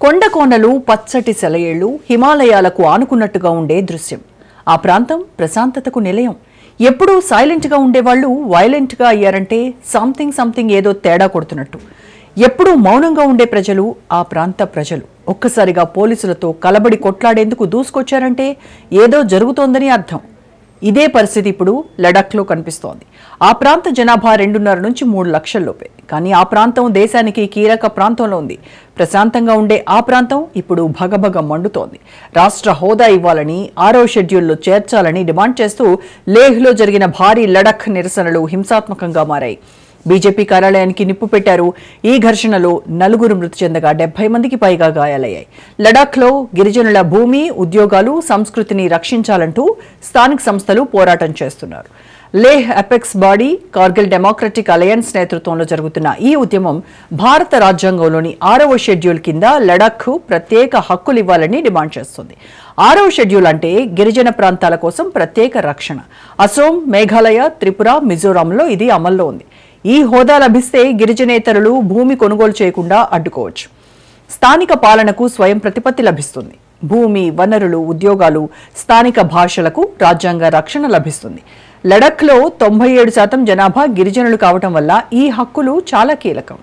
కొండ కోనలు పచ్చటి సెలయేళ్లు హిమాలయాలకు ఆనుకున్నట్టుగా ఉండే దృశ్యం. ఆ ప్రాంతం ప్రశాంతతకు నిలయం. ఎప్పుడూ సైలెంట్ గా ఉండేవాళ్ళు వైలెంట్ గా అయ్యారంటే సంథింగ్ ఏదో తేడా కొడుతున్నట్టు. ఎప్పుడూ మౌనంగా ఉండే ప్రజలు, ఆ ప్రాంత ప్రజలు ఒక్కసారిగా పోలీసులతో కలబడి కొట్లాడేందుకు దూసుకొచ్చారంటే ఏదో జరుగుతోందని అర్థం. ఇదే పరిస్థితి ఇప్పుడు లడాఖ్లో కనిపిస్తోంది. ఆ ప్రాంత జనాభా 2.5 నుంచి 3 లక్షల లోపే. కానీ ఆ ప్రాంతం దేశానికి కీలక ప్రాంతంలో ఉంది. ప్రశాంతంగా ఉండే ఆ ప్రాంతం ఇప్పుడు భగభగ మండుతోంది. రాష్ట్ర హోదా ఇవ్వాలని, 6వ షెడ్యూల్లో చేర్చాలని డిమాండ్ చేస్తూ లేహ్లో జరిగిన భారీ లడాఖ్ నిరసనలు హింసాత్మకంగా మారాయి. బీజేపీ కార్యాలయానికి నిప్పు పెట్టారు. ఈ ఘర్షణలో 4 మృతి చెందగా 70 మందికి పైగా గాయాలయ్యాయి. లడాఖ్లో గిరిజనుల భూమి, ఉద్యోగాలు, సంస్కృతిని రక్షించాలంటూ స్థానిక సంస్థలు పోరాటం చేస్తున్నారు. Leh apex body, Kargil democratic alliance నేతృత్వంలో జరుగుతున్న ఈ ఉద్యమం భారత రాజ్యాంగంలోని 6వ షెడ్యూల్ కింద లడాఖ్కు ప్రత్యేక హక్కులు ఇవ్వాలని డిమాండ్ చేస్తుంది. 6వ షెడ్యూల్ అంటే గిరిజన ప్రాంతాల కోసం ప్రత్యేక రక్షణ. అసోం, మేఘాలయ, త్రిపుర, మిజోరాంలో ఇది అమల్లో ఉంది. ఈ హోదా లభిస్తే గిరిజనేతరులు భూమి కొనుగోలు చేయకుండా అడ్డుకోవచ్చు. స్థానిక పాలనకు స్వయం ప్రతిపత్తి లభిస్తుంది. భూమి, వనరులు, ఉద్యోగాలు, స్థానిక భాషలకు రాజ్యాంగ రక్షణ లభిస్తుంది. లడాఖ్లో 97% జనాభా గిరిజనులు కావటం వల్ల ఈ హక్కులు చాలా కీలకం.